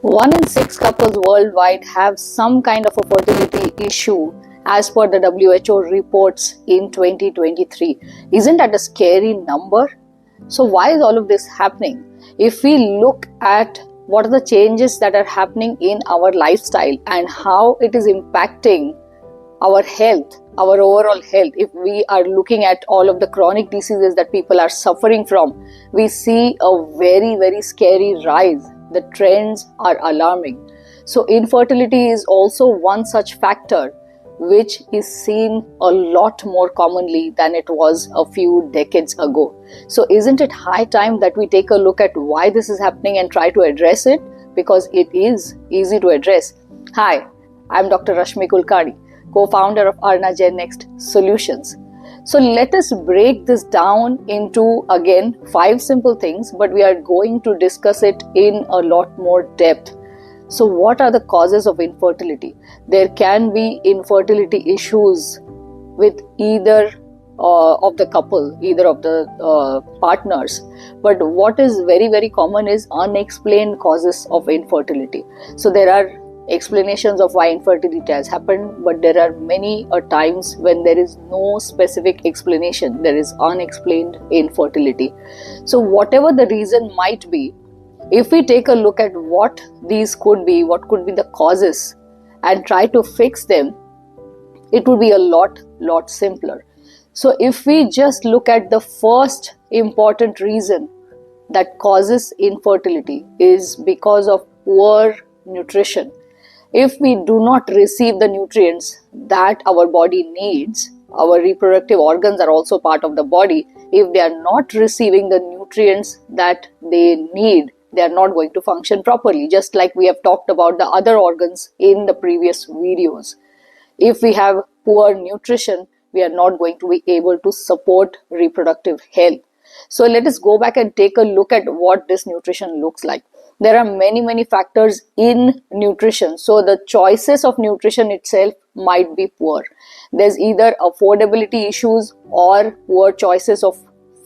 1 in 6 couples worldwide have some kind of a fertility issue as per the WHO reports in 2023. Isn't that a scary number? So why is all of this happening? If we look at what are the changes that are happening in our lifestyle and how it is impacting our health, our overall health, if we are looking at all of the chronic diseases that people are suffering from, we see a very, very scary rise. The trends are alarming. So infertility is also one such factor which is seen a lot more commonly than it was a few decades ago. So isn't it high time that we take a look at why this is happening and try to address it? Because it is easy to address. Hi, I'm Dr. Rashmi Kulkarni, co-founder of Arna Gen Next Solutions. So let us break this down into, again, 5 simple things, but we are going to discuss it in a lot more depth. So what are the causes of infertility? There can be infertility issues with either of the couple, either of the partners. But what is very, very common is unexplained causes of infertility. So there are explanations of why infertility has happened, but there are many times when there is no specific explanation. There is unexplained infertility. So whatever the reason might be, if we take a look at what these could be, what could be the causes, and try to fix them, it would be a lot simpler. So if we just look at the first important reason that causes infertility is because of poor nutrition. If we do not receive the nutrients that our body needs, our reproductive organs are also part of the body. If they are not receiving the nutrients that they need, they are not going to function properly, just like we have talked about the other organs in the previous videos. If we have poor nutrition, we are not going to be able to support reproductive health. So let us go back and take a look at what this nutrition looks like. There are many factors in nutrition. So the choices of nutrition itself might be poor. There's either affordability issues or poor choices of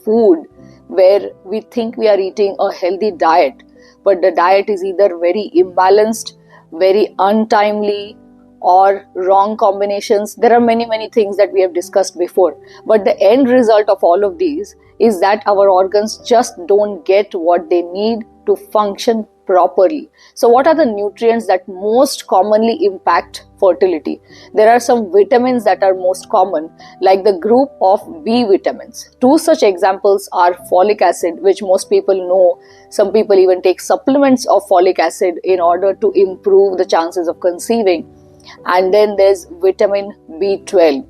food where we think we are eating a healthy diet, but the diet is either very imbalanced, very untimely, or wrong combinations. There are many things that we have discussed before. But the end result of all of these is that our organs just don't get what they need to function properly. So what are the nutrients that most commonly impact fertility? There are some vitamins that are most common, like the group of B vitamins. 2 such examples are folic acid, which most people know. Some people even take supplements of folic acid in order to improve the chances of conceiving. And then there's vitamin B12.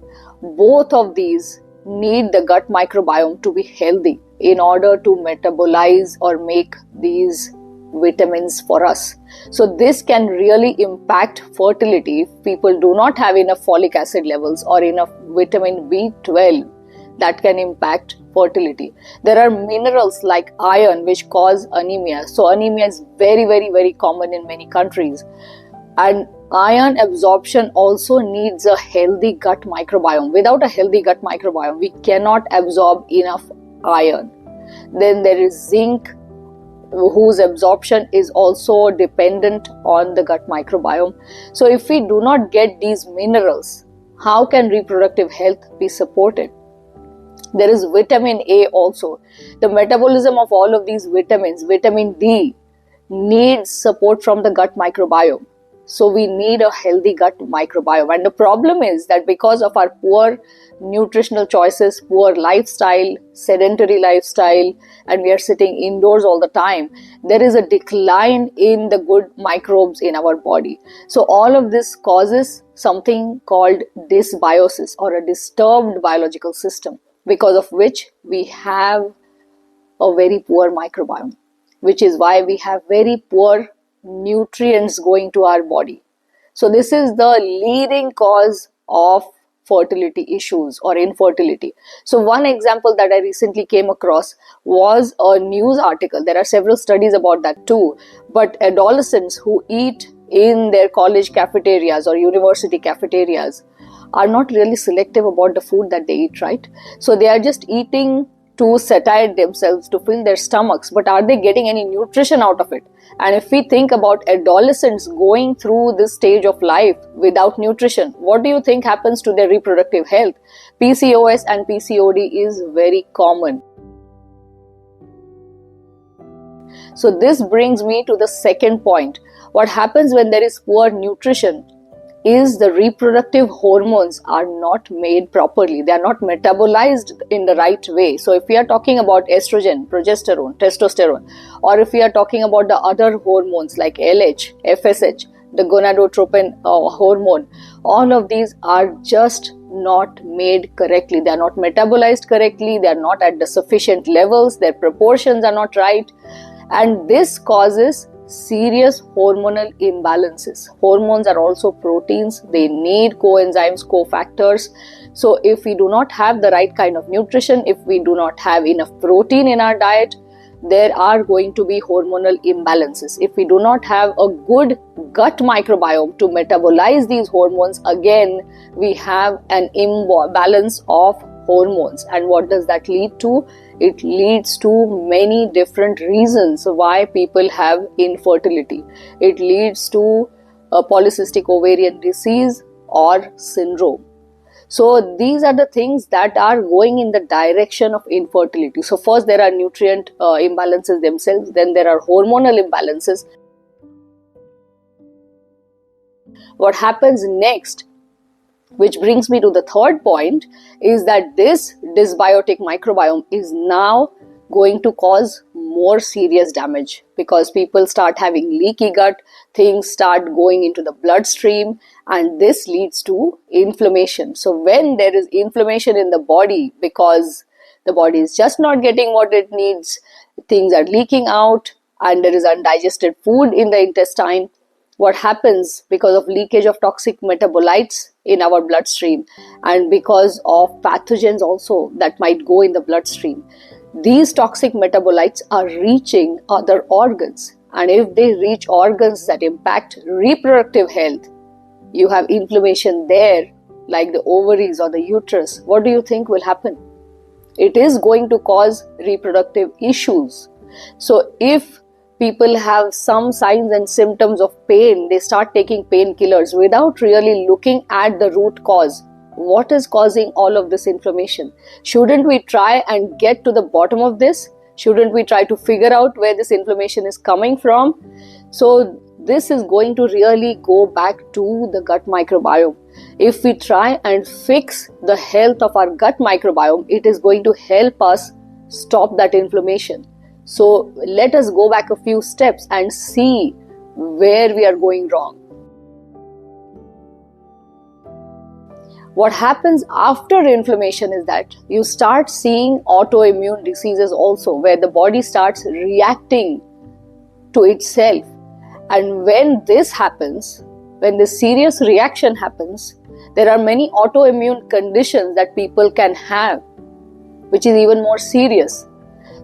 Both of these need the gut microbiome to be healthy in order to metabolize or make these vitamins for us. So this can really impact fertility if people do not have enough folic acid levels or enough vitamin B12. That can impact fertility. There are minerals like iron which cause anemia. So anemia is very common in many countries. And iron absorption also needs a healthy gut microbiome. Without a healthy gut microbiome, we cannot absorb enough iron. Then there is zinc, whose absorption is also dependent on the gut microbiome. So if we do not get these minerals, how can reproductive health be supported? There is vitamin A also. The metabolism of all of these vitamins, vitamin D, needs support from the gut microbiome. So we need a healthy gut microbiome. And the problem is that because of our poor nutritional choices, poor lifestyle, sedentary lifestyle, and we are sitting indoors all the time, there is a decline in the good microbes in our body. So all of this causes something called dysbiosis, or a disturbed biological system, because of which we have a very poor microbiome, which is why we have very poor nutrients going to our body. So this is the leading cause of fertility issues or infertility. So one example that I recently came across was a news article. There are several studies about that too. But adolescents who eat in their college cafeterias or university cafeterias are not really selective about the food that they eat, right? So they are just eating to satiate themselves, to fill their stomachs, but are they getting any nutrition out of it? And if we think about adolescents going through this stage of life without nutrition, what do you think happens to their reproductive health? PCOS and PCOD is very common. So this brings me to the second point. What happens when there is poor nutrition is the reproductive hormones are not made properly. They are not metabolized in the right way. So if we are talking about estrogen, progesterone, testosterone, or if we are talking about the other hormones like LH, FSH, the gonadotropin hormone, all of these are just not made correctly. They are not metabolized correctly. They are not at the sufficient levels. Their proportions are not right. And this causes serious hormonal imbalances. Hormones are also proteins. They need coenzymes, cofactors. So if we do not have the right kind of nutrition, if we do not have enough protein in our diet, there are going to be hormonal imbalances. If we do not have a good gut microbiome to metabolize these hormones, again, we have an imbalance of hormones. And what does that lead to? It leads to many different reasons why people have infertility. It leads to a polycystic ovarian disease or syndrome. So these are the things that are going in the direction of infertility. So first there are nutrient imbalances themselves, then there are hormonal imbalances. What happens next, which brings me to the third point, is that this dysbiotic microbiome is now going to cause more serious damage because people start having leaky gut, things start going into the bloodstream, and this leads to inflammation. So when there is inflammation in the body because the body is just not getting what it needs, things are leaking out, and there is undigested food in the intestine, what happens because of leakage of toxic metabolites in our bloodstream and because of pathogens also that might go in the bloodstream, these toxic metabolites are reaching other organs, and if they reach organs that impact reproductive health, you have inflammation there like the ovaries or the uterus. What do you think will happen? It is going to cause reproductive issues. So if people have some signs and symptoms of pain, they start taking painkillers without really looking at the root cause. What is causing all of this inflammation? Shouldn't we try and get to the bottom of this? Shouldn't we try to figure out where this inflammation is coming from? So this is going to really go back to the gut microbiome. If we try and fix the health of our gut microbiome, it is going to help us stop that inflammation. So let us go back a few steps and see where we are going wrong. What happens after inflammation is that you start seeing autoimmune diseases also, where the body starts reacting to itself. And when this happens, when this serious reaction happens, there are many autoimmune conditions that people can have, which is even more serious.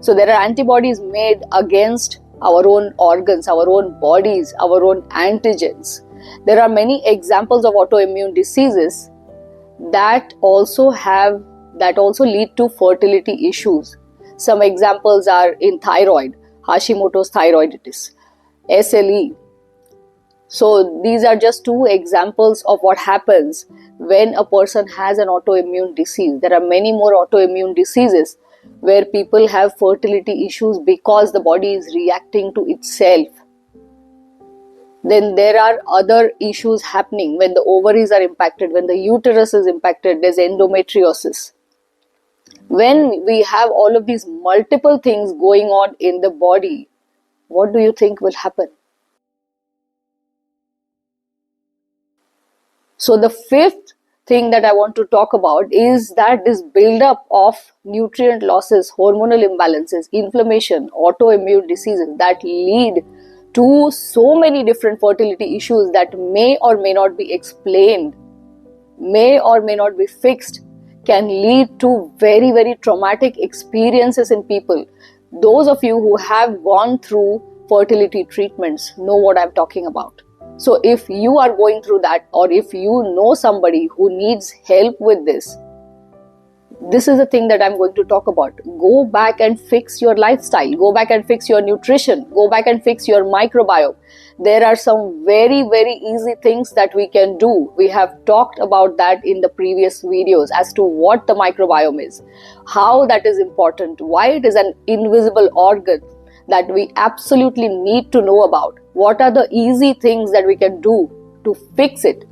So there are antibodies made against our own organs, our own bodies, our own antigens. There are many examples of autoimmune diseases that also lead to fertility issues. Some examples are in thyroid, Hashimoto's thyroiditis, SLE. So these are just two examples of what happens when a person has an autoimmune disease. There are many more autoimmune diseases where people have fertility issues because the body is reacting to itself. Then there are other issues happening when the ovaries are impacted, when the uterus is impacted, there's endometriosis. When we have all of these multiple things going on in the body, what do you think will happen? So the fifth thing that I want to talk about is that this buildup of nutrient losses, hormonal imbalances, inflammation, autoimmune diseases that lead to so many different fertility issues that may or may not be explained, may or may not be fixed, can lead to very, very traumatic experiences in people. Those of you who have gone through fertility treatments know what I'm talking about. So if you are going through that, or if you know somebody who needs help with this, This is the thing that I'm going to talk about. Go back and fix your lifestyle. Go back and fix your nutrition. Go back and fix your microbiome. There are some very, very easy things that we can do. We have talked about that in the previous videos as to what the microbiome is, how that is important, why it is an invisible organ that we absolutely need to know about. What are the easy things that we can do to fix it?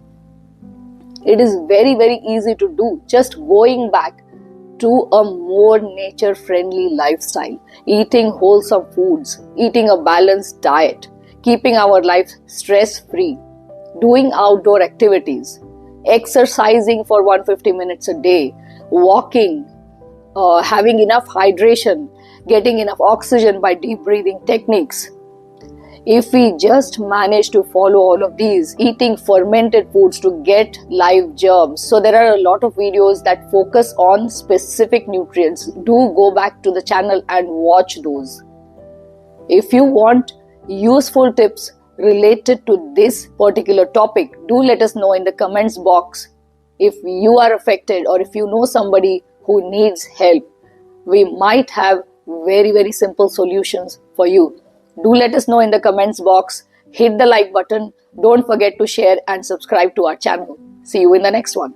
It is very, very easy to do. Just going back to a more nature-friendly lifestyle, eating wholesome foods, eating a balanced diet, keeping our life stress-free, doing outdoor activities, exercising for 150 minutes a day, walking, having enough hydration, getting enough oxygen by deep breathing techniques. If we just manage to follow all of these, eating fermented foods to get live germs. So there are a lot of videos that focus on specific nutrients. Do go back to the channel and watch those. If you want useful tips related to this particular topic, do let us know in the comments box. If you are affected or if you know somebody who needs help, we might have very, very simple solutions for you. Do let us know in the comments box. Hit the like button. Don't forget to share and subscribe to our channel. See you in the next one.